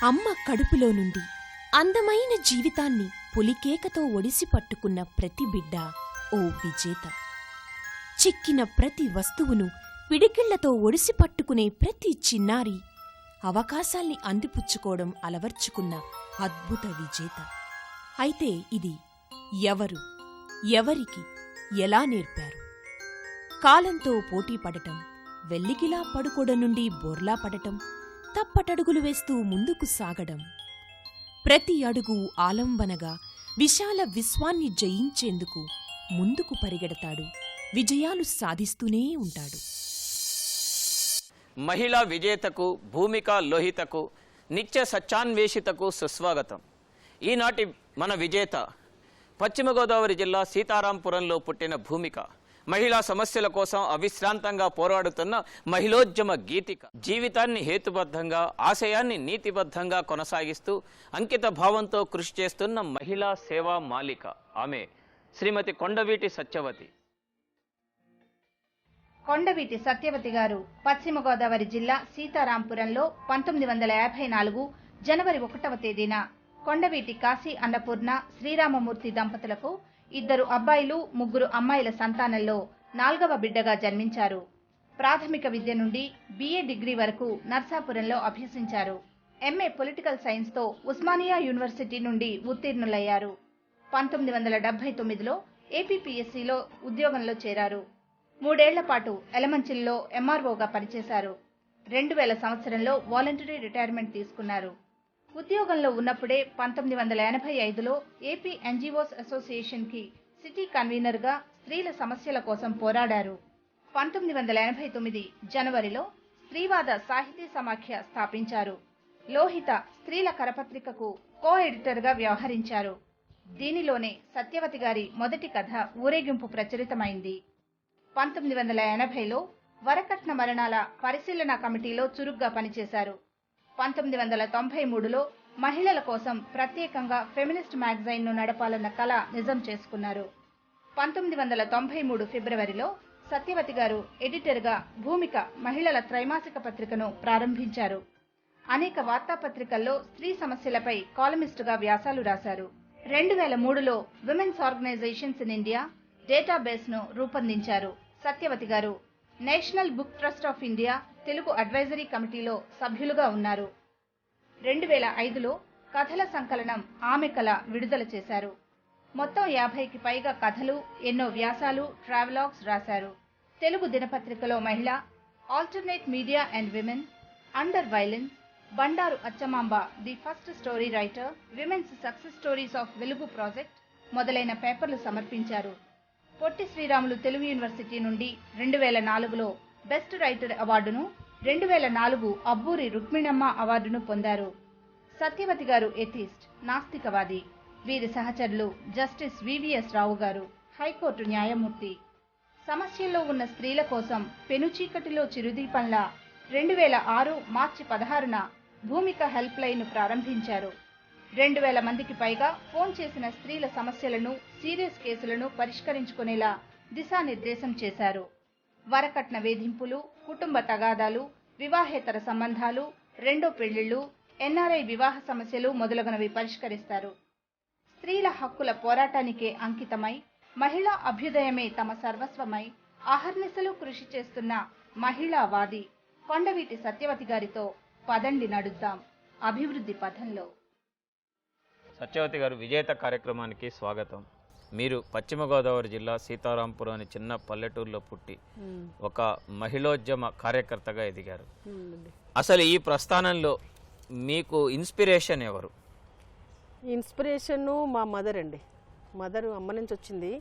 అమ్మ కడుపులో నుండి అందమైన జీవితాన్ని పులికేకతో ఒడిసి పట్టుకున్న ప్రతి బిడ్డ ఓ విజేత. చిక్కిన ప్రతి వస్తువును పిడికిళ్లతో ఒడిసి పట్టుకునే ప్రతి చిన్నారి అవకాశాల్ని అందిపుచ్చుకోవడం అలవర్చుకున్న అద్భుత విజేత. అయితే ఇది ఎవరు, ఎవరికి, ఎలా నేర్పారు? కాలంతో పోటీపడటం, వెల్లికిలా పడుకోడ నుండి బోర్లా పడటం, తప్పటడుగులు వేస్తూ ముందుకు సాగడం, ప్రతి అడుగు ఆలంబనగా విశాల విశ్వాన్ని జయించేందుకు ముందుకు పరిగెడతాడు, విజయాలు సాధిస్తూనే ఉంటాడు. మహిళా విజేతకు, భూమిక లోహితకు, నిత్య సత్యాన్వేషితకు సుస్వాగతం. ఈనాటి మన విజేత పశ్చిమ గోదావరి జిల్లా సీతారాంపురంలో పుట్టిన భూమిక. మహిళా సమస్యల కోసం అవిశ్రాంతంగా పోరాడుతున్న మహిళోద్యమ గీతిక. జీవితాన్ని హేతుబద్ధంగా, ఆశయాన్ని నీతిబద్ధంగా కొనసాగిస్తూ అంకిత భావంతో కృషి చేస్తున్న మహిళా సేవా మాలిక ఆమె శ్రీమతి కొండవీటి సత్యవతి. కొండవీటి సత్యవతి గారు పశ్చిమ గోదావరి జిల్లా సీతారాంపురంలో 1954 జనవరి 1వ తేదీన కొండవీటి కాశీ అన్నపూర్ణ శ్రీరామమూర్తి దంపతులకు 2 అబ్బాయిలు 3 అమ్మాయిల సంతానంలో 4వ బిడ్డగా జన్మించారు. ప్రాథమిక విద్య నుండి BA డిగ్రీ వరకు నర్సాపురంలో అభ్యసించారు. MA పొలిటికల్ సైన్స్తో ఉస్మానియా యూనివర్సిటీ నుండి ఉత్తీర్ణులయ్యారు. 1979లో APPSCలో ఉద్యోగంలో చేరారు. 3 ఏళ్ల పాటు ఎలమంచిల్లో MROగా పనిచేశారు. 2000 సంవత్సరంలో వాలంటరీ రిటైర్మెంట్ తీసుకున్నారు. ఉద్యోగంలో ఉన్నప్పుడే 1985లో ఏపీ NGOs అసోసియేషన్కి సిటీ కన్వీనర్గా స్త్రీల సమస్యల కోసం పోరాడారు. 1989 జనవరిలో స్త్రీవాద సాహితీ సమాఖ్య స్థాపించారు. లోహిత స్త్రీల కరపత్రికకు కో ఎడిటర్గా వ్యవహరించారు. దీనిలోనే సత్యవతి గారి మొదటి కథ ఊరేగింపు ప్రచురితమైంది. 1980లో వరకట్న మరణాల పరిశీలన కమిటీలో చురుగ్గా పనిచేశారు. 1993లో మహిళల కోసం ప్రత్యేకంగా ఫెమినిస్ట్ మ్యాగజైన్ను నడపాలన్న కల నిజం చేసుకున్నారు. 1993 ఫిబ్రవరిలో సత్యవతి గారు ఎడిటర్గా భూమిక మహిళల త్రైమాసిక పత్రికను ప్రారంభించారు. అనేక వార్తాపత్రికల్లో స్త్రీ సమస్యలపై కాలమిస్టుగా వ్యాసాలు రాశారు. 2003లో విమెన్స్ ఆర్గనైజేషన్స్ ఇన్ ఇండియా డేటాబేస్ను రూపొందించారు. సత్యవతి గారు national book trust of India Telugu advisory కమిటీలో సభ్యులుగా ఉన్నారు. 2005లో కథల సంకలనం ఆమె కళ విడుదల చేశారు. మొత్తం 50కి పైగా కథలు, ఎన్నో వ్యాసాలు, ట్రావెలాగ్స్ రాశారు. తెలుగు దినపత్రికలో మహిళ, alternate media and women, under violence, Bandaru Achamamba the first story writer, women's success stories of వెలుగు ప్రాజెక్ట్ మొదలైన పేపర్లు సమర్పించారు. పొట్టి శ్రీరాములు తెలుగు యూనివర్సిటీ నుండి 2004లో బెస్ట్ రైటర్ అవార్డును, 2004 అబ్బూరి రుక్మిణమ్మ అవార్డును పొందారు. సత్యవతి గారు ఎథిస్ట్, నాస్తికవాది. వీరి సహచరులు జస్టిస్ VVS రావు గారు, హైకోర్టు న్యాయమూర్తి. సమస్యల్లో ఉన్న స్త్రీల కోసం పెనుచీకటిలో చిరుదీపంలా 2006 మార్చి 16న భూమిక హెల్ప్ లైన్ ప్రారంభించారు. 2000 మందికి పైగా ఫోన్ చేసిన స్త్రీల సమస్యలను, సీరియస్ కేసులను పరిష్కరించుకునేలా దిశానిర్దేశం చేశారు. వరకట్న వేధింపులు, కుటుంబ తగాదాలు, వివాహేతర సంబంధాలు, రెండో పెళ్లిళ్లు, NRI వివాహ సమస్యలు మొదలగునవి పరిష్కరిస్తారు. స్త్రీల హక్కుల పోరాటానికే అంకితమై, మహిళా అభ్యుదయమే తమ సర్వస్వమై అహర్నిశలు కృషి చేస్తున్న మహిళావాది కొండవీటి సత్యవతి గారితో పదండి నడుద్దాం అభివృద్ధి పథంలో. సత్యవతి గారు, విజేత కార్యక్రమానికి స్వాగతం. మీరు పశ్చిమ గోదావరి జిల్లా సీతారాంపురం అనే చిన్న పల్లెటూరులో పుట్టి ఒక మహిళోద్యమ కార్యకర్తగా ఎదిగారు. అసలు ఈ ప్రస్థానంలో మీకు ఇన్స్పిరేషన్ ఎవరు? ఇన్స్పిరేషన్ మా మదర్ అండి. మదర్ అమ్మ నుంచి వచ్చింది.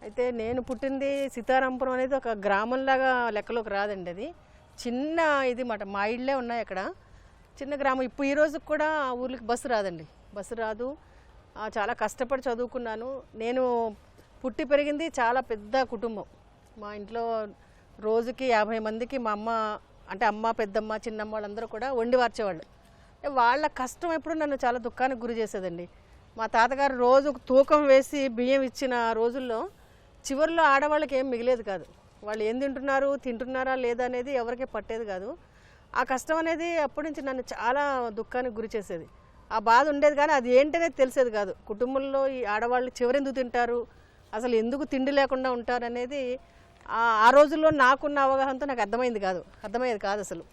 అయితే నేను పుట్టింది సీతారాంపురం అనేది ఒక గ్రామంలాగా లెక్కలోకి రాదండి. అది చిన్న ఇది మాట. మా ఇళ్ళే ఉన్నాయి అక్కడ, చిన్న గ్రామం. ఇప్పుడు ఈ రోజుకి కూడా ఆ ఊర్లకి బస్సు రాదండి, బస్సు రాదు. చాలా కష్టపడి చదువుకున్నాను. నేను పుట్టి పెరిగింది చాలా పెద్ద కుటుంబం. మా ఇంట్లో రోజుకి 50 మందికి మా అమ్మ, అంటే అమ్మ, పెద్దమ్మ, చిన్నమ్మ వాళ్ళందరూ కూడా వండి వార్చేవాళ్ళు. వాళ్ళ కష్టం ఎప్పుడు నన్ను చాలా దుఃఖానికి గురి చేసేదండి. మా తాతగారు రోజు తూకం వేసి బియ్యం ఇచ్చిన రోజుల్లో చివరిలో ఆడవాళ్ళకి ఏం మిగిలేదు కాదు. వాళ్ళు ఏం తింటున్నారా లేదా అనేది ఎవరికీ పట్టేది కాదు. ఆ కష్టం అనేది అప్పటి నుంచి నన్ను చాలా దుఃఖానికి గురి చేసేది. ఆ బాధ ఉండేది కానీ అది ఏంటనేది తెలిసేది కాదు. కుటుంబంలో ఈ ఆడవాళ్ళు చివరెందుకు తింటారు, అసలు ఎందుకు తిండి లేకుండా ఉంటారు అనేది ఆ రోజుల్లో నాకున్న అవగాహనతో నాకు అర్థమయ్యేది కాదు అసలు.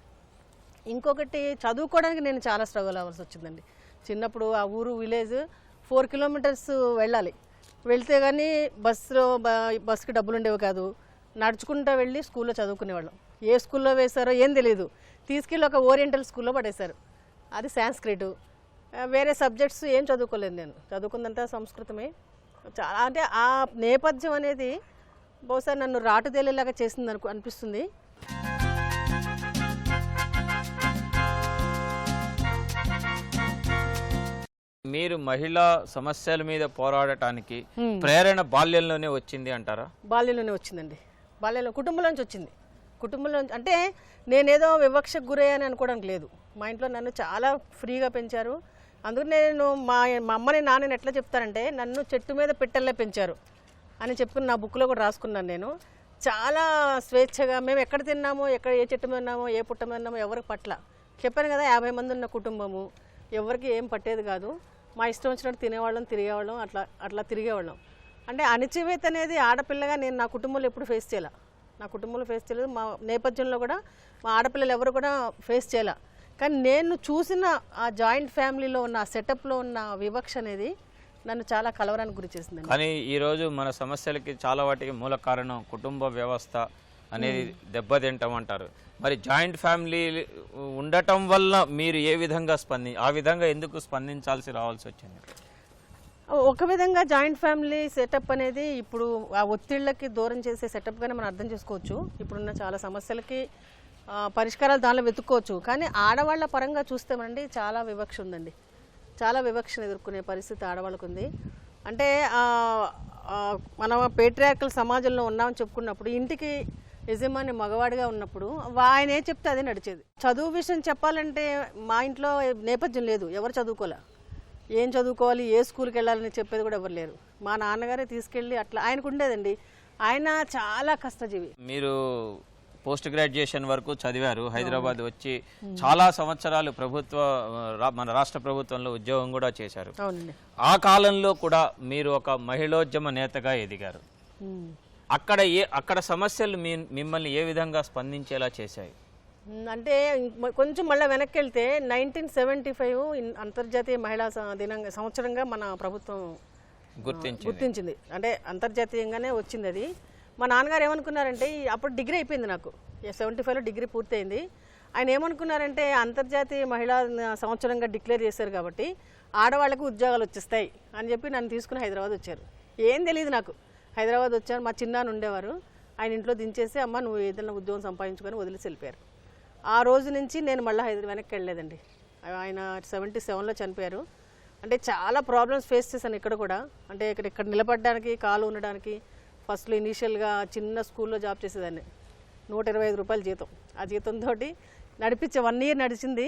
ఇంకొకటి చదువుకోవడానికి నేను చాలా స్ట్రగుల్ అవ్వాల్సి వచ్చిందండి. చిన్నప్పుడు ఆ ఊరు విలేజ్ 4 కిలోమీటర్స్ వెళ్ళాలి. వెళ్తే కానీ బస్సుకి డబ్బులు ఉండేవి కాదు. నడుచుకుంటూ వెళ్ళి స్కూల్లో చదువుకునేవాళ్ళం. ఏ స్కూల్లో వేశారో ఏం తెలియదు. తీసుకెళ్ళి ఒక ఓరియంటల్ స్కూల్లో పడేశారు. అది సాంస్క్రిట్. వేరే సబ్జెక్ట్స్ ఏం చదువుకోలేదు. నేను చదువుకుందంతా సంస్కృతమే. చాలా అంటే ఆ నేపథ్యం అనేది బహుశా నన్ను రాటు తేలేలాగా చేసింది అనిపిస్తుంది. మీరు మహిళా సమస్యల మీద పోరాడటానికి ప్రేరణ బాల్యంలోనే వచ్చింది అంటారా? బాల్యంలోనే వచ్చిందండి. బాల్యంలో కుటుంబంలోంచి వచ్చింది. కుటుంబంలో అంటే నేనేదో వివక్షకు గురయ్యాని అనుకోవడానికి లేదు. మా ఇంట్లో నన్ను చాలా ఫ్రీగా పెంచారు. అందుకు నేను మా అమ్మని నాన్నని ఎట్లా చెప్తానంటే నన్ను చెట్టు మీద పెట్టెల్లే పెంచారు అని చెప్పుకుని నా బుక్లో కూడా రాసుకున్నాను. నేను చాలా స్వేచ్ఛగా మేము ఎక్కడ తిన్నామో, ఎక్కడ ఏ చెట్టు మీద ఉన్నామో, ఏ పుట్ట మీద ఉన్నామో ఎవరికి పట్ల. చెప్పాను కదా, 50 మంది ఉన్న కుటుంబము, ఎవరికి ఏం పట్టేది కాదు. మా ఇష్టం వచ్చినట్టు తినేవాళ్ళం, తిరిగేవాళ్ళం, అట్లా తిరిగేవాళ్ళం. అంటే అణచివేత అనేది ఆడపిల్లగా నేను నా కుటుంబంలో ఎప్పుడు ఫేస్ చేయలేదు. మా నేపథ్యంలో కూడా మా ఆడపిల్లలు ఎవరు కూడా ఫేస్ చేయాల. కానీ నేను చూసిన ఆ జాయింట్ ఫ్యామిలీలో ఉన్న ఆ సెటప్లో ఉన్న వివక్ష అనేది నన్ను చాలా కలవరానికి గురి చేసింది. కానీ ఈరోజు మన సమస్యలకి చాలా వాటికి మూల కారణం కుటుంబ వ్యవస్థ అనేది దెబ్బతింటాం అంటారు. మరి జాయింట్ ఫ్యామిలీ ఉండటం వల్ల మీరు ఏ విధంగా ఆ విధంగా ఎందుకు స్పందించాల్సి రావాల్సి వచ్చింది? ఒక విధంగా జాయింట్ ఫ్యామిలీ సెటప్ అనేది ఇప్పుడు ఆ ఒత్తిళ్ళకి దూరం చేసే సెటప్గానే మనం అర్థం చేసుకోవచ్చు. ఇప్పుడున్న చాలా సమస్యలకి పరిష్కారాలు దానిలో వెతుక్కోవచ్చు. కానీ ఆడవాళ్ళ పరంగా చూస్తేమండి చాలా వివక్ష ఉందండి. చాలా వివక్షను ఎదుర్కొనే పరిస్థితి ఆడవాళ్ళకు ఉంది. అంటే మనం పేట్రియార్కల్ సమాజంలో ఉన్నామని చెప్పుకున్నప్పుడు ఇంటికి యజమాని మగవాడిగా ఉన్నప్పుడు ఆయన ఏం చెప్తే అదే నడిచేది. చదువు విషయం చెప్పాలంటే మా ఇంట్లో నేపథ్యం లేదు. ఎవరు చదువుకోలే. ఏం చదువుకోవాలి, ఏ స్కూల్కి వెళ్ళాలని చెప్పేది కూడా ఎవరు లేరు. మా నాన్నగారే తీసుకెళ్ళి అట్లా ఆయనకు ఉండేదండి. ఆయన చాలా కష్టజీవి. మీరు పోస్ట్ గ్రాడ్యుయేషన్ వరకు చదివారు, హైదరాబాద్ వచ్చి చాలా సంవత్సరాలు మన రాష్ట్ర ప్రభుత్వంలో ఉద్యోగం కూడా చేశారు. అవునండి. ఆ కాలంలో కూడా మీరు ఒక మహిళోద్యమ నేతగా ఎదిగారు. అక్కడ సమస్యలు మిమ్మల్ని ఏ విధంగా స్పందించేలా చేశాయి? అంటే కొంచెం మళ్ళీ వెనక్కి వెళ్తే 1975 అంతర్జాతీయ మహిళా సంవత్సరంగా మన ప్రభుత్వం గుర్తించింది. అంటే అంతర్జాతీయంగానే వచ్చింది అది. మా నాన్నగారు ఏమనుకున్నారంటే అప్పుడు డిగ్రీ అయిపోయింది, నాకు 75లో డిగ్రీ పూర్తయింది. ఆయన ఏమనుకున్నారంటే అంతర్జాతీయ మహిళా సంవత్సరంగా డిక్లేర్ చేశారు కాబట్టి ఆడవాళ్ళకు ఉద్యోగాలు వచ్చేస్తాయి అని చెప్పి నన్ను తీసుకుని హైదరాబాద్ వచ్చారు. ఏం తెలియదు నాకు. హైదరాబాద్ వచ్చాను. మా చిన్నాన్న ఉండేవారు. ఆయన ఇంట్లో దించేసి అమ్మ నువ్వు ఏదైనా ఉద్యోగం సంపాదించుకొని వదిలేసి వెళ్ళిపోయారు. ఆ రోజు నుంచి నేను మళ్ళీ వెనక్కి వెళ్ళలేదండి. ఆయన 77లో చనిపోయారు. అంటే చాలా ప్రాబ్లమ్స్ ఫేస్ చేశాను ఇక్కడ కూడా. అంటే ఇక్కడ నిలబడడానికి, కాలు ఉండడానికి. ఫస్ట్లో ఇనీషియల్గా చిన్న స్కూల్లో జాబ్ చేసేదాన్ని. 125 రూపాయల జీతం. ఆ జీతంతో నడిపించే 1 ఇయర్ నడిచింది.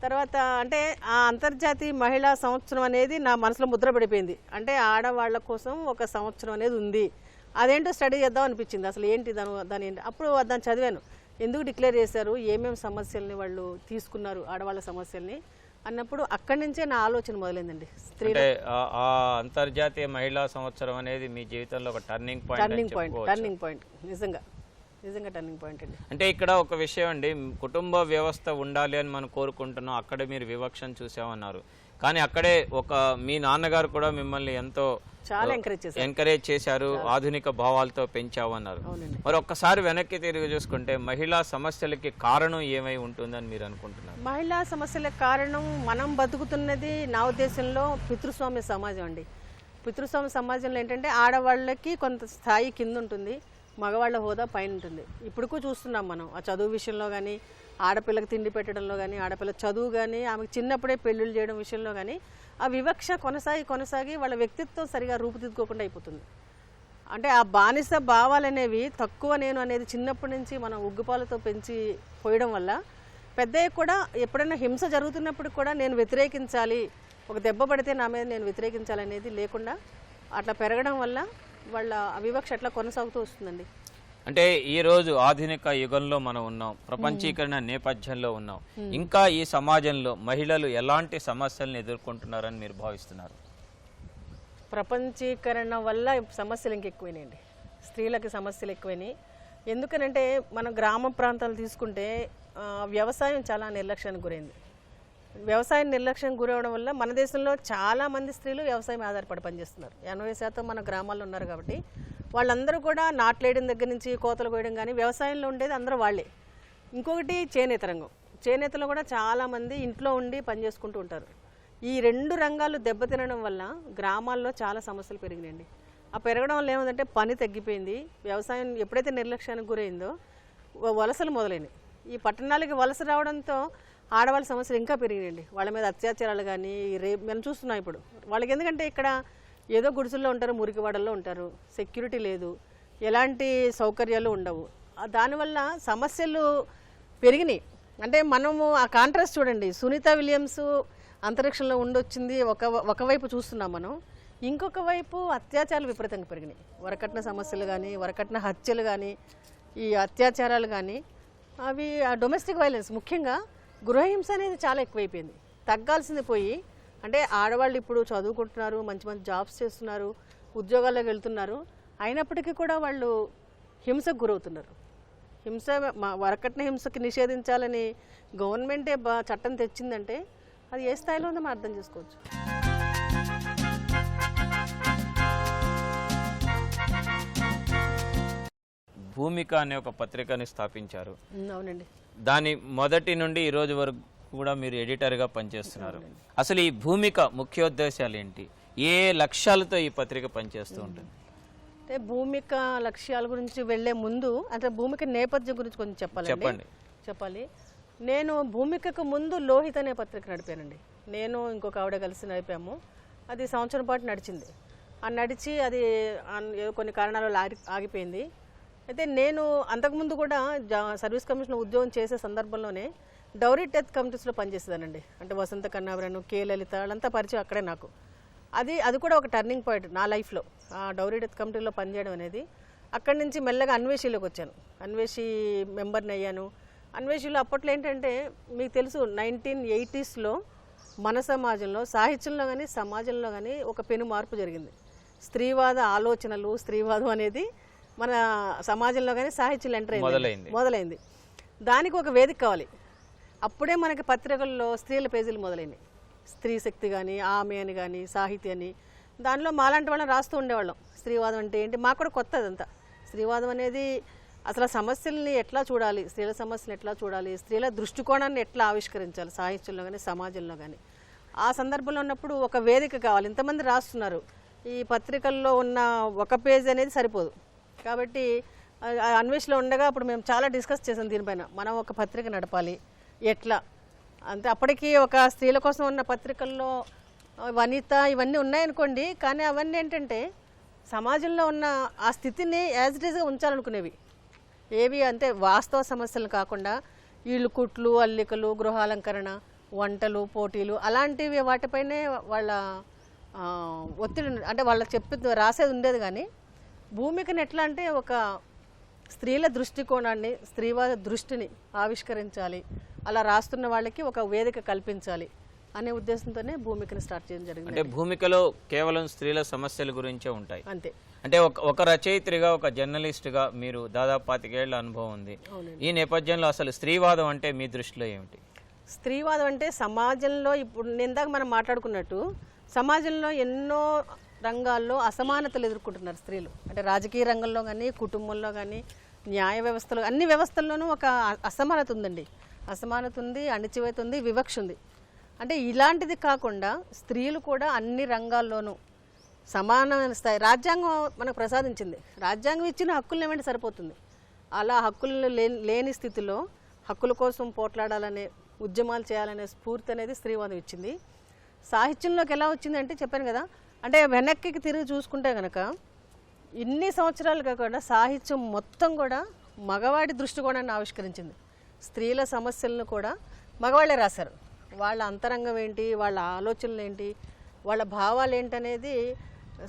తర్వాత అంటే ఆ అంతర్జాతీయ మహిళా సంవత్సరం అనేది నా మనసులో ముద్ర పడిపోయింది. అంటే ఆడవాళ్ళ కోసం ఒక సంవత్సరం అనేది ఉంది. అదేంటో స్టడీ చేద్దాం అనిపించింది. అసలు ఏంటి దాని ఏంటి. అప్పుడు దాన్ని చదివాను. ఎందుకు డిక్లేర్ చేశారు, ఏమేమి సమస్యల్ని వాళ్ళు తీసుకున్నారు ఆడవాళ్ళ సమస్యల్ని అన్నప్పుడు అక్కడి నుంచే నా ఆలోచన మొదలైందండి. అంతర్జాతీయ మహిళా సంవత్సరం అనేది మీ జీవితంలో ఒక టర్నింగ్ పాయింట్ నిజంగా టర్నింగ్ పాయింట్ అండి. అంటే ఇక్కడ ఒక విషయం అండి, కుటుంబ వ్యవస్థ ఉండాలి అని మనం కోరుకుంటున్నాం. అక్కడే మీరు వివక్షను చూసామన్నారు. కానీ అక్కడే మీ నాన్నగారు కూడా మిమ్మల్ని ఎంతో చాలా ఎంకరేజ్ చేశారు, ఆధునిక భావాలతో పెంచామన్నారు. మరి ఒక్కసారి వెనక్కి తిరిగి చూసుకుంటే మహిళా సమస్యలకి కారణం ఏమై ఉంటుందని మీరు అనుకుంటున్నారు? మహిళా సమస్యలకు కారణం మనం బతుకుతున్నది నా ఉద్దేశంలో పితృస్వామ్య సమాజం అండి. పితృస్వామ్య సమాజంలో ఏంటంటే ఆడవాళ్ళకి కొంత స్థాయి కింద ఉంటుంది, మగవాళ్ళ హోదా పైన ఉంటుంది. ఇప్పుడు చూస్తున్నాం మనం ఆ చదువు విషయంలో కానీ, ఆడపిల్లకి తిండి పెట్టడంలో కానీ, ఆడపిల్ల చదువు కానీ, ఆమెకు చిన్నప్పుడే పెళ్ళిళ్ళు చేయడం విషయంలో కానీ ఆ వివక్ష కొనసాగి వాళ్ళ వ్యక్తిత్వం సరిగా రూపుదిద్దుకోకుండా అయిపోతుంది. అంటే ఆ బానిస భావాలనేవి తక్కువ నేను అనేది చిన్నప్పటి నుంచి మనం ఉగ్గుపాలతో పెంచి పోయడం వల్ల పెద్దయ్య కూడా ఎప్పుడైనా హింస జరుగుతున్నప్పుడు కూడా నేను వ్యతిరేకించాలి, ఒక దెబ్బ పడితే నా మీద నేను వ్యతిరేకించాలనేది లేకుండా అట్లా పెరగడం వల్ల వాళ్ళ వివక్ష అట్లా కొనసాగుతూ వస్తుందండి. అంటే ఈ రోజు ఆధునిక యుగంలో మనం ఉన్నాం, ప్రపంచీకరణ నేపథ్యంలో ఉన్నాం. ఇంకా ఈ సమాజంలో మహిళలు ఎలాంటి సమస్యలను ఎదుర్కొంటున్నారని మీరు భావిస్తున్నారు? ప్రపంచీకరణ వల్ల సమస్యలు ఇంకెక్కువైనాయండి. స్త్రీలకి సమస్యలు ఎక్కువైనాయి. ఎందుకనంటే మనం గ్రామ ప్రాంతాలు తీసుకుంటే వ్యవసాయం చాలా నిర్లక్ష్యానికి గురైంది. వ్యవసాయం నిర్లక్ష్యం గురవడం వల్ల మన దేశంలో చాలామంది స్త్రీలు వ్యవసాయం ఆధారపడి పనిచేస్తున్నారు. 80% మన గ్రామాల్లో ఉన్నారు కాబట్టి వాళ్ళందరూ కూడా నాట్లేయడం దగ్గర నుంచి కోతలు కోయడం కానీ వ్యవసాయంలో ఉండేది అందరూ వాళ్ళే. ఇంకొకటి చేనేత రంగం. చేనేతలో కూడా చాలామంది ఇంట్లో ఉండి పనిచేసుకుంటూ ఉంటారు. ఈ 2 రంగాలు దెబ్బతినడం వల్ల గ్రామాల్లో చాలా సమస్యలు పెరిగినాయండి. ఆ పెరగడం వల్ల ఏముందంటే పని తగ్గిపోయింది. వ్యవసాయం ఎప్పుడైతే నిర్లక్ష్యానికి గురైందో వలసలు మొదలైనవి. ఈ పట్టణాలకి వలస రావడంతో ఆడవాళ్ళ సమస్యలు ఇంకా పెరిగినాయండి. వాళ్ళ మీద అత్యాచారాలు కానీ రేపు మనం చూస్తున్నాం ఇప్పుడు. వాళ్ళకి ఎందుకంటే ఇక్కడ ఏదో గుడిసెల్లో ఉంటారు, మురికివాడల్లో ఉంటారు, సెక్యూరిటీ లేదు, ఎలాంటి సౌకర్యాలు ఉండవు. దానివల్ల సమస్యలు పెరిగినాయి. అంటే మనము ఆ కాంట్రాస్ట్ చూడండి. సునీత విలియమ్స్ అంతరిక్షంలో ఉండొచ్చింది ఒకవైపు చూస్తున్నాం మనం. ఇంకొక వైపు అత్యాచారాలు విపరీతంగా పెరిగినాయి. వరకట్న సమస్యలు కానీ, వరకట్న హత్యలు కానీ, ఈ అత్యాచారాలు కానీ, అవి డొమెస్టిక్ వైలెన్స్ ముఖ్యంగా గృహహింస అనేది చాలా ఎక్కువైపోయింది. తగ్గాల్సింది పోయి అంటే ఆడవాళ్ళు ఇప్పుడు చదువుకుంటున్నారు, మంచి మంచి జాబ్స్ చేస్తున్నారు, ఉద్యోగాల్లోకి వెళ్తున్నారు. అయినప్పటికీ కూడా వాళ్ళు హింసకు గురవుతున్నారు. వరకట్న హింసకి నిషేధించాలని గవర్నమెంటే చట్టం తెచ్చిందంటే అది ఏ స్థాయిలో ఉందో మనం అర్థం చేసుకోవచ్చు. భూమిక అనే ఒక పత్రికని స్థాపించారు. అవునండి. దాని మొదటి నుండి ఈ రోజు వరకు కూడా మీరు ఎడిటర్గా పనిచేస్తున్నారు. అసలు ఈ భూమిక ముఖ్యోద్దేశాలు ఏంటి? ఏ లక్ష్యాలతో ఈ పత్రిక పనిచేస్తూ ఉంటుంది? అంటే భూమిక లక్ష్యాల గురించి వెళ్లే ముందు అంటే భూమిక నేపథ్యం గురించి కొంచెం చెప్పాలి. నేను భూమికకు ముందు లోహిత్ అనే పత్రిక నడిపానండి. నేను ఇంకొక ఆవిడ కలిసి నడిపాము. అది సంవత్సరం పాటు నడిచింది. నడిచి అది కొన్ని కారణాల వల్ల ఆగిపోయింది. అయితే నేను అంతకుముందు కూడా సర్వీస్ కమిషన్ ఉద్యోగం చేసే సందర్భంలోనే డౌరీ డెత్ కమిటీస్లో పనిచేసేదానండి. అంటే వసంత కన్నాభరణ్, కే లలిత వాళ్ళంతా పరిచయం అక్కడే నాకు. అది కూడా ఒక టర్నింగ్ పాయింట్ నా లైఫ్లో. ఆ డౌరీ డెత్ కమిటీలో పనిచేయడం అనేది. అక్కడి నుంచి మెల్లగా అన్వేషిలోకి వచ్చాను. అన్వేషి మెంబర్ని అయ్యాను. అన్వేషిలో అప్పట్లో ఏంటంటే మీకు తెలుసు 1980sలో మన సమాజంలో సాహిత్యంలో కానీ సమాజంలో కానీ ఒక పెను మార్పు జరిగింది. స్త్రీవాద ఆలోచనలు, స్త్రీవాదం అనేది మన సమాజంలో కానీ సాహిత్యంలో ఎంటర్ మొదలైంది. దానికి ఒక వేదిక కావాలి. అప్పుడే మనకి పత్రికల్లో స్త్రీల పేజీలు మొదలైనవి. స్త్రీ శక్తి కానీ, ఆమె అని కానీ, సాహితీ అని. దానిలో మాలాంటి వాళ్ళని రాస్తూ ఉండేవాళ్ళం. స్త్రీవాదం అంటే ఏంటి మాకు కూడా కొత్త అదంతా. స్త్రీవాదం అనేది అసలు సమస్యల్ని ఎట్లా చూడాలి, స్త్రీల సమస్యలు ఎట్లా చూడాలి, స్త్రీల దృష్టికోణాన్ని ఎట్లా ఆవిష్కరించాలి సాహిత్యంలో కానీ సమాజంలో కానీ. ఆ సందర్భంలో ఉన్నప్పుడు ఒక వేదిక కావాలి. ఇంతమంది రాస్తున్నారు, ఈ పత్రికల్లో ఉన్న ఒక పేజ్ అనేది సరిపోదు. కాబట్టి అన్వేషణలో ఉండగా అప్పుడు మేము చాలా డిస్కస్ చేసాం దీనిపైన. మనం ఒక పత్రిక నడపాలి ఎట్లా అంటే. అప్పటికి ఒక స్త్రీల కోసం ఉన్న పత్రికల్లో వనిత ఇవన్నీ ఉన్నాయనుకోండి, కానీ అవన్నీ ఏంటంటే సమాజంలో ఉన్న ఆ స్థితిని యాజ్ ఇట్ ఈజ్గా ఉంచాలనుకునేవి. ఏవి అంటే వాస్తవ సమస్యలు కాకుండా ఇళ్ళు కుట్లు, అల్లికలు, గృహాలంకరణ, వంటలు, పోటీలు అలాంటివి వాటిపైనే వాళ్ళ ఒత్తిడి అంటే వాళ్ళకి రాసేది ఉండేది. కానీ భూమికని ఎట్లా అంటే ఒక స్త్రీల దృష్టికోణాన్ని, స్త్రీవాద దృష్టిని ఆవిష్కరించాలి, అలా రాస్తున్న వాళ్ళకి ఒక వేదిక కల్పించాలి అనే ఉద్దేశంతోనే భూమికని స్టార్ట్ చేయడం జరిగింది. అంటే భూమికలో కేవలం స్త్రీల సమస్యల గురించే ఉంటాయి అంతే. అంటే ఒక రచయిత్రిగా, ఒక జర్నలిస్ట్గా మీరు దాదాపు 25 ఏళ్ల అనుభవం ఉంది. ఈ నేపథ్యంలో అసలు స్త్రీవాదం అంటే మీ దృష్టిలో ఏమిటి? స్త్రీవాదం అంటే సమాజంలో ఇప్పుడు ఇందాక మనం మాట్లాడుకున్నట్టు సమాజంలో ఎన్నో రంగాల్లో అసమానతలు ఎదుర్కొంటున్నారు స్త్రీలు. అంటే రాజకీయ రంగంలో కానీ, కుటుంబంలో కానీ, న్యాయ వ్యవస్థలో, అన్ని వ్యవస్థల్లోనూ ఒక అసమానత ఉందండి. అసమానత ఉంది, అణిచివేత ఉంది, వివక్ష ఉంది. అంటే ఇలాంటిది కాకుండా స్త్రీలు కూడా అన్ని రంగాల్లోనూ సమానమైన స్థాయి రాజ్యాంగం మనకు ప్రసాదించింది. రాజ్యాంగం ఇచ్చిన హక్కులను ఏమంటే సరిపోతుంది. అలా హక్కులు లేని స్థితిలో హక్కుల కోసం పోట్లాడాలనే, ఉద్యమాలు చేయాలనే స్ఫూర్తి అనేది స్త్రీవాదం ఇచ్చింది. సాహిత్యంలోకి ఎలా వచ్చిందంటే చెప్పాను కదా, అంటే వెనక్కి తిరిగి చూసుకుంటే కనుక ఇన్ని సంవత్సరాలు కాకుండా సాహిత్యం మొత్తం కూడా మగవాడి దృష్టికోణాన్ని ఆవిష్కరించింది. స్త్రీల సమస్యలను కూడా మగవాళ్ళే రాశారు. వాళ్ళ అంతరంగం ఏంటి, వాళ్ళ ఆలోచనలు ఏంటి, వాళ్ళ భావాలు ఏంటనేది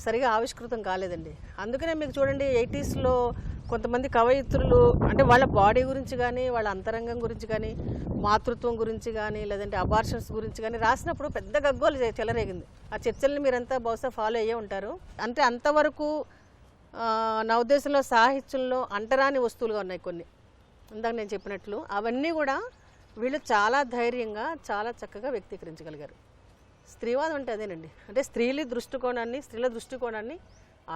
సరిగా ఆవిష్కృతం కాలేదండి. అందుకనే మీకు చూడండి 80sలో కొంతమంది కవయిత్రులు అంటే వాళ్ళ బాడీ గురించి కానీ వాళ్ళ అంతరంగం గురించి కానీ మాతృత్వం గురించి కానీ లేదంటే అబార్షన్స్ గురించి కానీ రాసినప్పుడు పెద్ద గగ్గోలు చెలరేగింది. ఆ చర్చల్ని మీరంతా బహుశా ఫాలో అయ్యే ఉంటారు. అంటే అంతవరకు నా ఉద్దేశంలో సాహిత్యంలో అంటరాని వస్తువులుగా ఉన్నాయి కొన్ని, ఇందాక నేను చెప్పినట్లు. అవన్నీ కూడా వీళ్ళు చాలా ధైర్యంగా చాలా చక్కగా వ్యక్తీకరించగలిగారు. స్త్రీవాదం అంటే అదేనండి, అంటే స్త్రీల దృష్టికోణాన్ని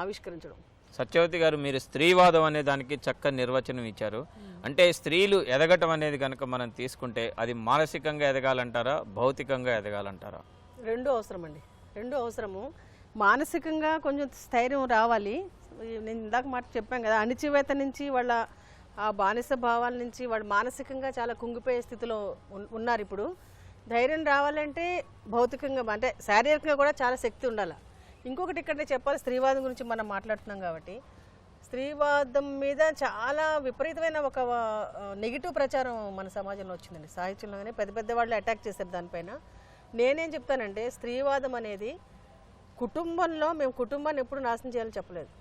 ఆవిష్కరించడం. సత్యవతి గారు, మీరు స్త్రీవాదం అనే దానికి చక్కని నిర్వచనం ఇచ్చారు. అంటే స్త్రీలు ఎదగటం అనేది కనుక మనం తీసుకుంటే అది మానసికంగా ఎదగాలంటారా, భౌతికంగా ఎదగాలంటారా? రెండూ అవసరం అండి, రెండూ అవసరము. మానసికంగా కొంచెం స్థైర్యం రావాలి. నేను ఇందాక మాట చెప్పాను కదా, అణిచివేత నుంచి వాళ్ళ ఆ బానిస భావాల నుంచి వాళ్ళు మానసికంగా చాలా కుంగిపోయే స్థితిలో ఉన్నారు. ఇప్పుడు ధైర్యం రావాలంటే భౌతికంగా అంటే శారీరకంగా కూడా చాలా శక్తి ఉండాలి. ఇంకొకటి ఇక్కడ చెప్పాలి, స్త్రీవాదం గురించి మనం మాట్లాడుతున్నాం కాబట్టి స్త్రీవాదం మీద చాలా విపరీతమైన ఒక నెగిటివ్ ప్రచారం మన సమాజంలో వచ్చిందండి. సాహిత్యంలోనే పెద్ద పెద్ద వాళ్ళు అటాక్ చేశారు దానిపైన. నేనేం చెప్తానంటే స్త్రీవాదం అనేది కుటుంబంలో మేము కుటుంబాన్ని ఎప్పుడు నాశనం చేయాలని చెప్పలేదు,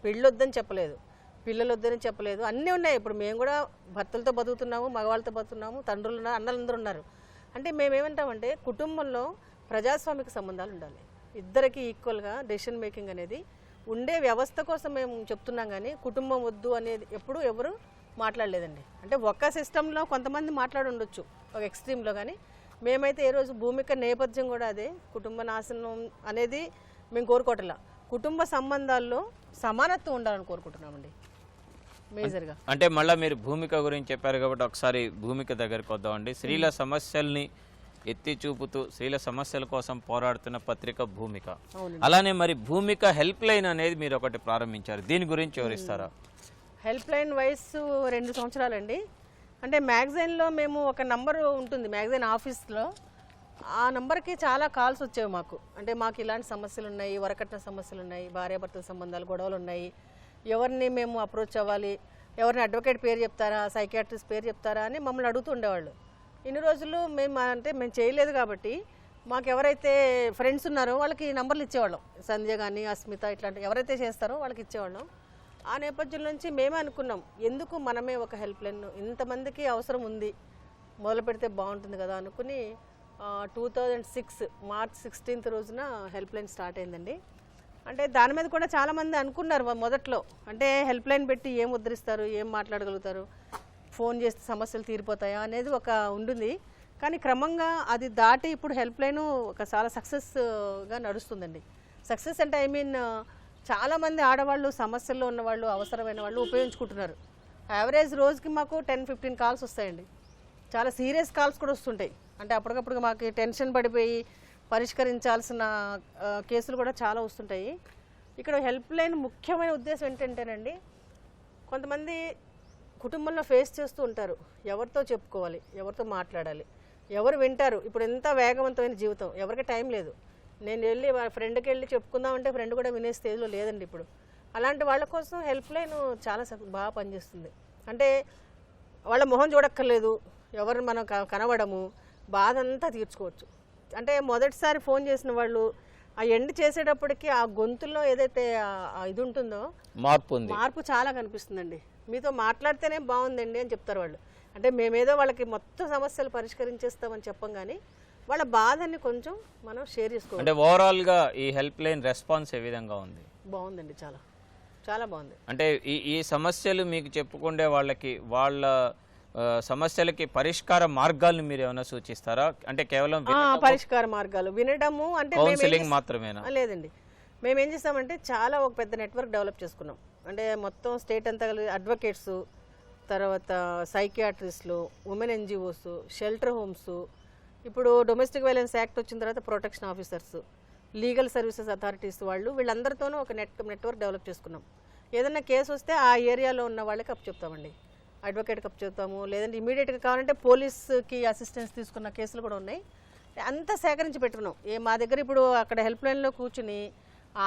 పెళ్ళొద్దని చెప్పలేదు, పిల్లలు వద్దని చెప్పలేదు, అన్నీ ఉన్నాయి. ఇప్పుడు మేము కూడా భర్తలతో బతుకుతున్నాము, మగవాళ్ళతో బతుకున్నాము, తండ్రులు ఉన్నారు, అన్నలందరూ ఉన్నారు. అంటే మేమేమంటామంటే కుటుంబంలో ప్రజాస్వామిక సంబంధాలు ఉండాలి, ఇద్దరికి ఈక్వల్గా డెసిషన్ మేకింగ్ అనేది ఉండే వ్యవస్థ కోసం మేము చెప్తున్నాం. కానీ కుటుంబం వద్దు అనేది ఎప్పుడు ఎవరు మాట్లాడలేదండి. అంటే ఒక్క సిస్టంలో కొంతమంది మాట్లాడి ఉండొచ్చు ఒక ఎక్స్ట్రీమ్లో, కానీ మేమైతే ఏ రోజు భూమిక నేపథ్యం కూడా అదే, కుటుంబ నాశనం అనేది మేము కోరుకోవట్లా. కుటుంబ సంబంధాల్లో సమానత్వం ఉండాలని కోరుకుంటున్నామండి మేజర్గా. అంటే మళ్ళీ మీరు భూమిక గురించి చెప్పారు కాబట్టి ఒకసారి భూమిక దగ్గరికి వద్దామండి. స్త్రీల సమస్యల్ని ఎత్తి చూపుతూ స్త్రీల సమస్యల కోసం పోరాడుతున్న పత్రిక భూమిక. అలానే మరి భూమిక హెల్ప్ లైన్ అనేది మీరు ఒకటి ప్రారంభించారు, దీని గురించి వివరిస్తారా? హెల్ప్ లైన్ వయసు 2 సంవత్సరాలండి. అంటే మ్యాగజైన్లో మేము ఒక నంబరు ఉంటుంది మ్యాగజైన్ ఆఫీస్లో, ఆ నంబర్కి చాలా కాల్స్ వచ్చేవి మాకు. అంటే మాకు ఇలాంటి సమస్యలు ఉన్నాయి, వరకట్న సమస్యలు ఉన్నాయి, భార్యాభర్తల సంబంధాలు గొడవలు ఉన్నాయి, ఎవరిని మేము అప్రోచ్ అవ్వాలి, ఎవరిని అడ్వకేట్ పేరు చెప్తారా, సైకియాట్రిస్ట్ పేరు చెప్తారా అని మమ్మల్ని అడుగుతూ ఉండేవాళ్ళు. ఇన్ని రోజులు మేము చేయలేదు కాబట్టి మాకు ఎవరైతే ఫ్రెండ్స్ ఉన్నారో వాళ్ళకి నంబర్లు ఇచ్చేవాళ్ళం, సంధ్య కానీ అస్మిత ఇట్లాంటి ఎవరైతే చేస్తారో వాళ్ళకి ఇచ్చేవాళ్ళం. ఆ నేపథ్యం నుంచి మేమే అనుకున్నాం, ఎందుకు మనమే ఒక హెల్ప్ లైన్ ఇంతమందికి అవసరం ఉంది మొదలు పెడితే బాగుంటుంది కదా అనుకుని 2006 మార్చ్ 16 రోజున హెల్ప్ లైన్ స్టార్ట్ అయిందండి. అంటే దాని మీద కూడా చాలామంది అనుకున్నారు మొదట్లో, అంటే హెల్ప్ లైన్ పెట్టి ఏం ఉద్ధరిస్తారు, ఏం మాట్లాడగలుగుతారు, ఫోన్ చేస్తే సమస్యలు తీరిపోతాయా అనేది ఒక ఉంటుంది. కానీ క్రమంగా అది దాటి ఇప్పుడు హెల్ప్ లైన్ ఒక చాలా సక్సెస్గా నడుస్తుందండి. సక్సెస్ అంటే చాలామంది ఆడవాళ్ళు, సమస్యల్లో ఉన్నవాళ్ళు, అవసరమైన వాళ్ళు ఉపయోగించుకుంటున్నారు. యావరేజ్ రోజుకి మాకు 10-15 కాల్స్ వస్తాయండి. చాలా సీరియస్ కాల్స్ కూడా వస్తుంటాయి. అంటే అప్పటికప్పుడు మాకు టెన్షన్ పడిపోయి పరిష్కరించాల్సిన కేసులు కూడా చాలా వస్తుంటాయి. ఇక్కడ హెల్ప్ లైన్ ముఖ్యమైన ఉద్దేశం ఏంటంటేనండి, కొంతమంది కుటుంబంలో ఫేస్ చేస్తూ ఉంటారు, ఎవరితో చెప్పుకోవాలి, ఎవరితో మాట్లాడాలి, ఎవరు వింటారు. ఇప్పుడు ఎంత వేగవంతమైన జీవితం, ఎవరికి టైం లేదు. నేను వెళ్ళి ఫ్రెండ్కి వెళ్ళి చెప్పుకుందామంటే ఫ్రెండ్ కూడా వినే స్టేజ్లో లేదండి ఇప్పుడు. అలాంటి వాళ్ళ కోసం హెల్ప్ లైన్ చాలా బాగా పనిచేస్తుంది. అంటే వాళ్ళ మొహం చూడక్కర్లేదు, ఎవరు మనం కనబడము, బాధ అంతా తీర్చుకోవచ్చు. అంటే మొదటిసారి ఫోన్ చేసిన వాళ్ళు ఆ ఎండ్ చేసేటప్పటికి ఆ గొంతుల్లో ఏదైతే ఇది ఉంటుందో మార్పు చాలా కనిపిస్తుందండి. మీతో మాట్లాడితేనే బాగుందండి అని చెప్తారు వాళ్ళు. అంటే మేమేదో వాళ్ళకి మొత్తం సమస్యలు పరిష్కరించేస్తామని చెప్పం, కానీ వాళ్ళ బాధని కొంచెం మనం షేర్ చేసుకోవాలి. అంటే ఓవరాల్ గా ఈ హెల్ప్ లైన్ రెస్పాన్స్ ఏ విధంగా ఉంది? బాగుందండి, చాలా చాలా బాగుంది. అంటే ఈ సమస్యలు మీకు చెప్పుకుండే వాళ్ళకి వాళ్ళ సమస్యలకి పరిష్కార మార్గాలను మీరు ఏమైనా సూచిస్తారా? అంటే కేవలం పరిష్కార మార్గాలు వినడము అంటే కౌన్సిలింగ్ మాత్రమేనా? లేదండి, మేమేం చేస్తామంటే చాలా ఒక పెద్ద నెట్వర్క్ డెవలప్ చేసుకున్నాం. అంటే మొత్తం స్టేట్ అంతా అడ్వకేట్స్, తర్వాత సైకియాట్రిస్టులు, ఉమెన్ ఎన్జిఓస్, షెల్టర్ హోమ్స్, ఇప్పుడు డొమెస్టిక్ వైలెన్స్ యాక్ట్ వచ్చిన తర్వాత protection officers, legal services authorities వీళ్ళందరితోనూ ఒక నెట్వర్క్ డెవలప్ చేసుకున్నాం. ఏదైనా కేసు వస్తే ఆ ఏరియాలో ఉన్న వాళ్ళకి అప్పు చెప్తామండి, అడ్వకేట్కి అప్పు చెప్తాము. లేదంటే ఇమీడియట్గా కావాలంటే పోలీస్కి అసిస్టెన్స్ తీసుకున్న కేసులు కూడా ఉన్నాయి. అంతా సేకరించి పెట్టుకున్నాం. మా దగ్గర ఇప్పుడు అక్కడ హెల్ప్ లైన్లో కూర్చుని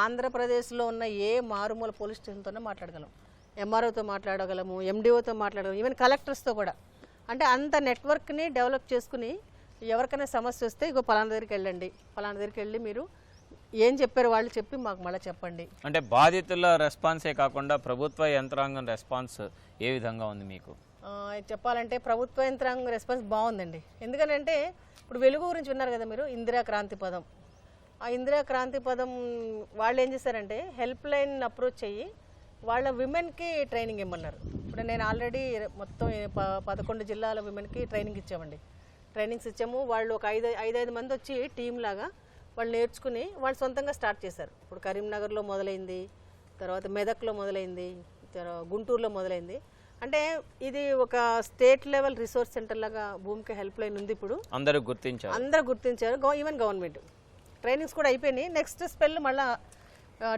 ఆంధ్రప్రదేశ్లో ఉన్న ఏ మారుమూల పోలీస్ స్టేషన్తోనే మాట్లాడగలం, ఎంఆర్ఓతో మాట్లాడగలము, ఎండిఓతో మాట్లాడగలము, ఈవెన్ కలెక్టర్స్తో కూడా. అంటే అంత నెట్వర్క్ని డెవలప్ చేసుకుని ఎవరికైనా సమస్య వస్తే ఇగో పలానా దగ్గరికి వెళ్ళండి, పలానా దగ్గరికి వెళ్ళి మీరు ఏం చెప్పారు వాళ్ళు చెప్పి మాకు మళ్ళీ చెప్పండి. అంటే బాధితుల రెస్పాన్సే కాకుండా ప్రభుత్వ యంత్రాంగం రెస్పాన్స్ ఏ విధంగా ఉంది మీకు? చెప్పాలంటే ప్రభుత్వ యంత్రాంగం రెస్పాన్స్ బాగుందండి. ఎందుకంటే ఇప్పుడు వెలుగు గురించి విన్నారు కదా మీరు, ఇందిరా క్రాంతి పదం. ఆ ఇందిరా క్రాంతి పదం వాళ్ళు ఏం చేశారంటే హెల్ప్ లైన్ అప్రోచ్ అయ్యి వాళ్ళ విమెన్కి ట్రైనింగ్ ఇమ్మన్నారు. ఇప్పుడు నేను ఆల్రెడీ మొత్తం 11 జిల్లాల విమెన్కి ట్రైనింగ్ ఇచ్చామండి. ట్రైనింగ్స్ ఇచ్చాము. వాళ్ళు ఒక 5 మంది వచ్చి టీం లాగా వాళ్ళు నేర్చుకుని వాళ్ళు సొంతంగా స్టార్ట్ చేశారు. ఇప్పుడు కరీంనగర్లో మొదలైంది, తర్వాత మెదక్లో మొదలైంది, గుంటూరులో మొదలైంది. అంటే ఇది ఒక స్టేట్ లెవెల్ రిసోర్స్ సెంటర్ లాగా భూమిక హెల్ప్ లైన్ ఉంది. ఇప్పుడు అందరూ గుర్తించారు. ఈవెన్ గవర్నమెంట్ ట్రైనింగ్స్ కూడా అయిపోయినాయి. నెక్స్ట్ స్పెల్ మళ్ళీ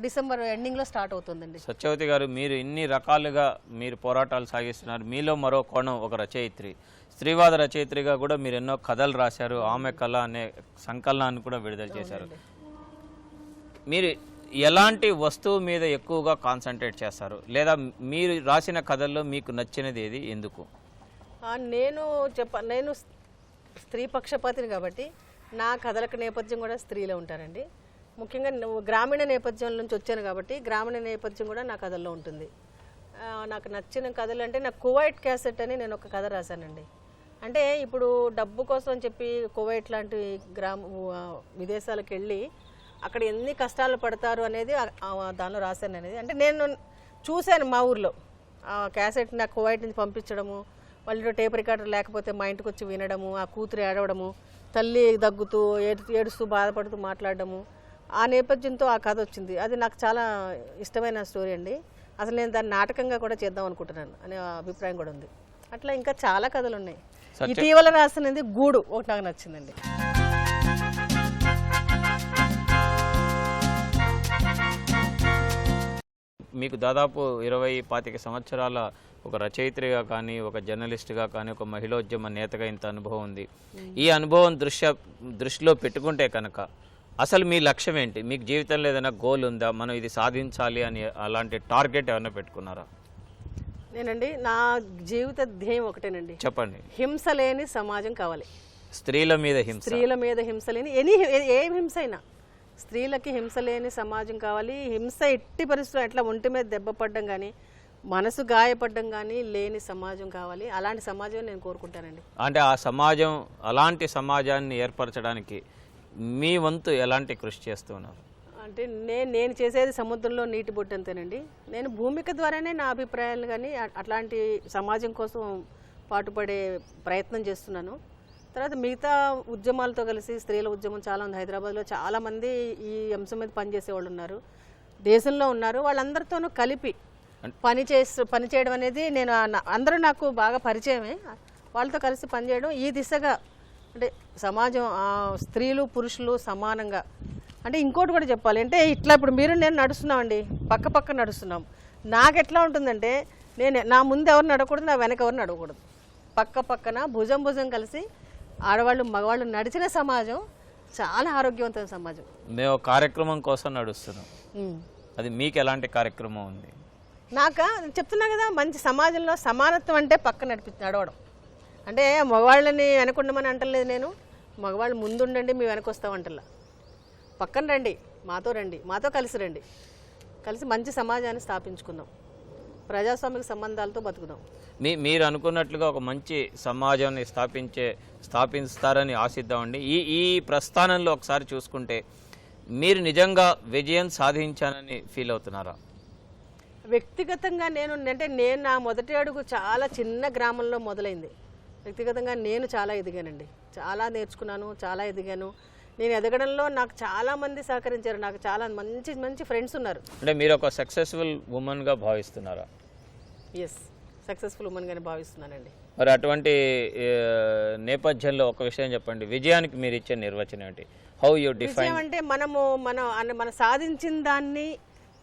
డిసెంబర్ ఎండింగ్లో స్టార్ట్ అవుతుందండి. సత్యవతి గారు, మీరు ఇన్ని రకాలుగా మీరు పోరాటాలు సాగిస్తున్నారు. మీలో మరో కోణం ఒక రచయిత్రి, స్త్రీవాద రచయిత్రిగా కూడా మీరు ఎన్నో కథలు రాశారు. ఆమె కళ అనే సంకలనాన్ని కూడా విడుదల చేశారు. మీరు ఎలాంటి వస్తువు మీద ఎక్కువగా కాన్సన్ట్రేట్ చేస్తారు, లేదా మీరు రాసిన కథల్లో మీకు నచ్చినది ఏది, ఎందుకు? నేను స్త్రీ పక్షపాతిని కాబట్టి నా కథలకు నేపథ్యం కూడా స్త్రీలో ఉంటారండి. ముఖ్యంగా గ్రామీణ నేపథ్యం నుంచి వచ్చాను కాబట్టి గ్రామీణ నేపథ్యం కూడా నా కథల్లో ఉంటుంది. నాకు నచ్చిన కథలు అంటే నాకు కువైట్ క్యాసెట్ అని నేను ఒక కథ రాశానండి. అంటే ఇప్పుడు డబ్బు కోసం అని చెప్పి కువైట్ లాంటి విదేశాలకు వెళ్ళి అక్కడ ఎన్ని కష్టాలు పడతారు అనేది దానిలో రాశాను అనేది. అంటే నేను చూశాను మా ఊర్లో క్యాసెట్ నాకు కువైట్ నుంచి పంపించడము, వాళ్ళు టేప్ రికార్డర్ లేకపోతే మా ఇంటికి వచ్చి వినడము, ఆ కూతురు ఏడవడము, తల్లి దగ్గుతూ ఏడుస్తూ బాధపడుతూ మాట్లాడడము, ఆ నేపథ్యంతో ఆ కథ వచ్చింది. అది నాకు చాలా ఇష్టమైన స్టోరీ అండి. అసలు నేను దాన్ని నాటకంగా కూడా చేద్దాం అనుకుంటున్నాను అనే అభిప్రాయం కూడా ఉంది. అట్లా ఇంకా చాలా కథలు ఉన్నాయి. ఇటీవల రాసినది గూడు ఒకటి నాకు నచ్చిందండి. మీకు దాదాపు 20-25 సంవత్సరాల ఒక రచయిత్రిగా కానీ, ఒక జర్నలిస్ట్గా కానీ, ఒక మహిళోద్యమ నేతగా ఇంత అనుభవం ఉంది. ఈ అనుభవం దృష్టిలో పెట్టుకుంటే కనుక అసలు మీ లక్ష్యం ఏంటి? మీకు జీవితంలో ఏదైనా గోల్ ఉందా? మనం ఇది సాధించాలి అని అలాంటి టార్గెట్ ఏమైనా పెట్టుకున్నారా? నేనండి నా జీవిత ధ్యేయం ఒకటేనండి. చెప్పండి. హింస లేని సమాజం కావాలి. స్త్రీల మీద హింస లేని ఏ హింస అయినా స్త్రీలకి హింస లేని సమాజం కావాలి. హింస ఎట్టి పరిస్థితుల్లో ఎట్లా ఒంటి మీద దెబ్బ పడ్డం కానీ, మనసు గాయపడ్డం కానీ లేని సమాజం కావాలి. అలాంటి సమాజం నేను కోరుకుంటానండి. అంటే ఆ సమాజం, అలాంటి సమాజాన్ని ఏర్పరచడానికి మీ వంతు ఎలాంటి కృషి చేస్తున్నారు? అంటే నేను చేసేది సముద్రంలో నీటి బొట్టంతేనండి. నేను భూమిక ద్వారానే నా అభిప్రాయాలు కానీ అట్లాంటి సమాజం కోసం పాటుపడే ప్రయత్నం చేస్తున్నాను. తర్వాత మిగతా ఉద్యమాలతో కలిసి స్త్రీల ఉద్యమం చాలా ఉంది. హైదరాబాద్లో చాలామంది ఈ అంశం మీద పనిచేసేవాళ్ళు ఉన్నారు, దేశంలో ఉన్నారు. వాళ్ళందరితోనూ కలిపి పనిచేయడం అనేది నేను అందరూ నాకు బాగా పరిచయమే. వాళ్ళతో కలిసి పనిచేయడం ఈ దిశగా, అంటే సమాజం స్త్రీలు పురుషులు సమానంగా. అంటే ఇంకోటి కూడా చెప్పాలి అంటే ఇట్లా ఇప్పుడు మీరు నేను నడుస్తున్నామండి, పక్క నడుస్తున్నాం. నాకు ఎట్లా ఉంటుందంటే నా ముందు ఎవరు నడవకూడదు, నా వెనక ఎవరు నడవకూడదు. పక్కన భుజం కలిసి ఆడవాళ్ళు మగవాళ్ళు నడిచిన సమాజం చాలా ఆరోగ్యవంతమైన సమాజం. మేము కార్యక్రమం కోసం నడుస్తున్నాం. అది మీకు ఎలాంటి కార్యక్రమం ఉంది? చెప్తున్నా కదా, మంచి సమాజంలో సమానత్వం అంటే నడవడం. అంటే మగవాళ్ళని వెనకుండమని అంటలేదు నేను, మగవాళ్ళు ముందుండండి మీ వెనక వస్తామంటలా. పక్కన రండి, మాతో కలిసి రండి, కలిసి మంచి సమాజాన్ని స్థాపించుకుందాం, ప్రజాస్వామిక సంబంధాలతో బతుకుదాం. మీరు అనుకున్నట్లుగా ఒక మంచి సమాజాన్ని స్థాపిస్తారని ఆశిద్దామండి. ఈ ప్రస్థానంలో ఒకసారి చూసుకుంటే మీరు నిజంగా విజయం సాధించానని ఫీల్ అవుతున్నారా? వ్యక్తిగతంగా నేను నా మొదటి అడుగు చాలా చిన్న గ్రామంలో మొదలైంది. వ్యక్తిగతంగా నేను చాలా ఎదిగానండి, చాలా నేర్చుకున్నాను, చాలా ఎదిగాను. నేను ఎదగడంలో నాకు చాలా మంది సహకరించారు, నాకు చాలా మంచి ఫ్రెండ్స్ ఉన్నారు. అంటే మీరు ఒక సక్సెస్ఫుల్ ఉమెన్గా భావిస్తున్నారా? ఎస్, సక్సెస్ఫుల్ ఉమెన్గానే భావిస్తున్నానండి. మరి అటువంటి నేపథ్యంలో ఒక విషయం చెప్పండి, విజయానికి మీరు ఇచ్చే నిర్వచనం ఏంటి? How you define? విజయం అంటే మనం సాధించిన దాన్ని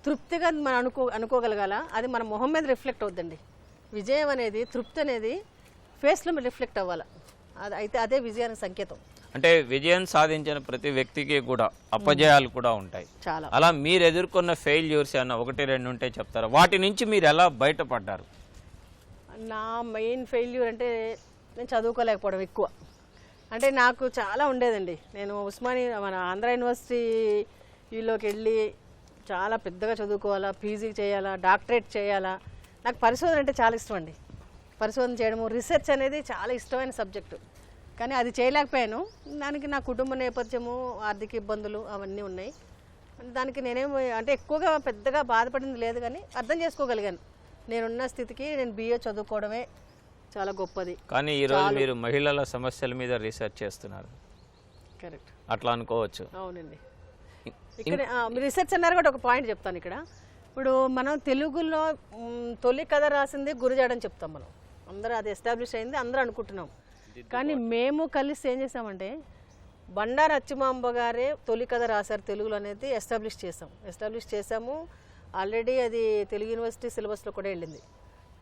తృప్తిగా మనం అనుకోగలగాల. అది మన మొహం మీద రిఫ్లెక్ట్ అవుద్దండి. విజయం అనేది, తృప్తి అనేది ఫేస్లో రిఫ్లెక్ట్ అవ్వాలి. అయితే అదే విజయానికి సంకేతం. అంటే విజయం సాధించిన ప్రతి వ్యక్తికి కూడా అపజయాలు కూడా ఉంటాయి. చాలా. అలా మీరు ఎదుర్కొన్న ఫెయిల్యూర్స్ అన్న 1-2 ఉంటే చెప్తారా? వాటి నుంచి మీరు ఎలా బయటపడ్డారు? నా మెయిన్ ఫెయిల్యూర్ అంటే నేను చదువుకోలేకపోవడం ఎక్కువ. అంటే నాకు చాలా ఉండేదండి. నేను మన ఆంధ్ర ఫీల్డ్లోకి వెళ్ళి చాలా పెద్దగా చదువుకోవాలా, పీజీ చేయాలా, డాక్టరేట్ చేయాలా. నాకు పరిశోధన అంటే చాలా ఇష్టం అండి. పరిశోధన చేయడము, రీసెర్చ్ అనేది చాలా ఇష్టమైన సబ్జెక్టు. కానీ అది చేయలేకపోయాను. దానికి నా కుటుంబ నేపథ్యము, ఆర్థిక ఇబ్బందులు అవన్నీ ఉన్నాయి. దానికి నేనేమో అంటే ఎక్కువగా పెద్దగా బాధపడింది లేదు, కానీ అర్థం చేసుకోగలిగాను. నేనున్న స్థితికి నేను BA చదువుకోవడమే చాలా గొప్పది. కానీ ఈరోజు మీరు మహిళల సమస్యల మీద రీసెర్చ్ చేస్తున్నారు. కరెక్ట్, అట్లా అనుకోవచ్చు. అవునండి. ఇక్కడ రీసెర్చ్ అన్నారు కూడా ఒక పాయింట్ చెప్తాను ఇక్కడ. ఇప్పుడు మనం తెలుగులో తొలి కథ రాసింది గురజాడని చెప్తాం. మనం అందరూ అది ఎస్టాబ్లిష్ అయింది, అందరూ అనుకుంటున్నాం. కానీ మేము కలిసి ఏం చేసామంటే బండారు అచ్చెమాంబ గారే తొలి కథ రాశారు తెలుగులో అనేది ఎస్టాబ్లిష్ చేసాము. ఆల్రెడీ అది తెలుగు యూనివర్సిటీ సిలబస్లో కూడా వెళ్ళింది.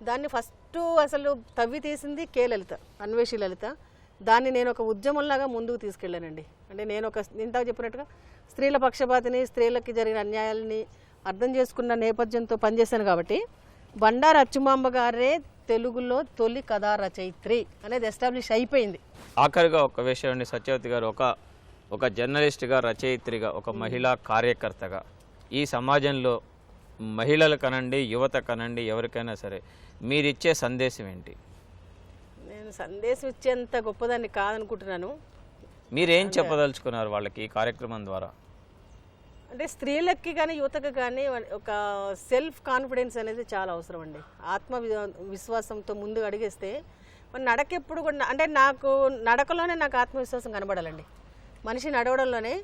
దాన్ని ఫస్ట్ అసలు తవ్వి తీసింది K. లలిత, అన్వేషి లలిత. దాన్ని నేను ఒక ఉద్యమంలాగా ముందుకు తీసుకెళ్ళానండి. అంటే నేను ఒక ఇంతకు చెప్పినట్టుగా స్త్రీల పక్షపాతిని, స్త్రీలకి జరిగిన అన్యాయాలని అర్థం చేసుకున్న నేపథ్యంతో పనిచేశాను. కాబట్టి బండారు అచ్చెమాంబ గారే తెలుగులో తొలి కథా రచయిత్రి అనేది ఎస్టాబ్లిష్ అయిపోయింది. ఆఖరిగా ఒక విషయం అండి, సత్యవతి గారు, ఒక జర్నలిస్ట్గా, రచయిత్రిగా, ఒక మహిళా కార్యకర్తగా ఈ సమాజంలో మహిళలు కనండి, యువత కనండి, ఎవరికైనా సరే మీరిచ్చే సందేశం ఏంటి? నేను సందేశం ఇచ్చేంత గొప్పదాన్ని కాదనుకుంటున్నాను. మీరేం చెప్పదలుచుకున్నారు వాళ్ళకి ఈ కార్యక్రమం ద్వారా? అంటే స్త్రీలకి కానీ యువతకి కానీ ఒక సెల్ఫ్ కాన్ఫిడెన్స్ అనేది చాలా అవసరం అండి. విశ్వాసంతో ముందుకు అడిగేస్తే మన నడక ఎప్పుడు కూడా, అంటే నాకు నడకలోనే నాకు ఆత్మవిశ్వాసం కనబడాలండి. మనిషి నడవడంలోనే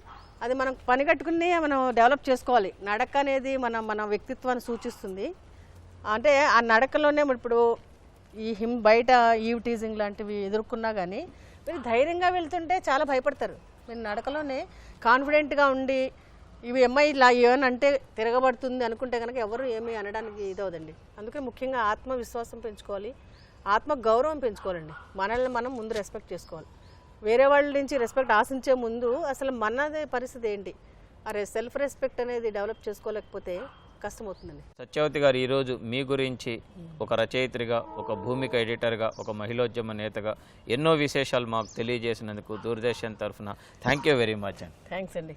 అది మనం పని కట్టుకుని మనం డెవలప్ చేసుకోవాలి. నడక అనేది మన వ్యక్తిత్వాన్ని సూచిస్తుంది. అంటే ఆ నడకలోనే ఇప్పుడు బయట ఈవ్ టీజింగ్ లాంటివి ఎదుర్కొన్నా కానీ మీరు ధైర్యంగా వెళ్తుంటే చాలా భయపడతారు. మీరు నడకలోనే కాన్ఫిడెంట్గా ఉండి ఇవి అమ్మాయి ఇలా ఏమనంటే తిరగబడుతుంది అనుకుంటే కనుక ఎవరు ఏమీ అనడానికి ఇదవదండి. అందుకే ముఖ్యంగా ఆత్మవిశ్వాసం పెంచుకోవాలి, ఆత్మ గౌరవం పెంచుకోవాలండి. మనల్ని మనం ముందు రెస్పెక్ట్ చేసుకోవాలి. వేరే వాళ్ళ నుంచి రెస్పెక్ట్ ఆశించే ముందు అసలు మనదే పరిస్థితి ఏంటి, అరే సెల్ఫ్ రెస్పెక్ట్ అనేది డెవలప్ చేసుకోలేకపోతే కష్టమవుతుందండి. సత్యవతి గారు, ఈరోజు మీ గురించి ఒక రచయిత్రిగా, ఒక భూమిక ఎడిటర్గా, ఒక మహిళోద్యమ నేతగా ఎన్నో విశేషాలు మాకు తెలియజేసినందుకు దూరదర్శన్ తరఫున థ్యాంక్ యూ వెరీ మచ్ అండి. థ్యాంక్స్ అండి.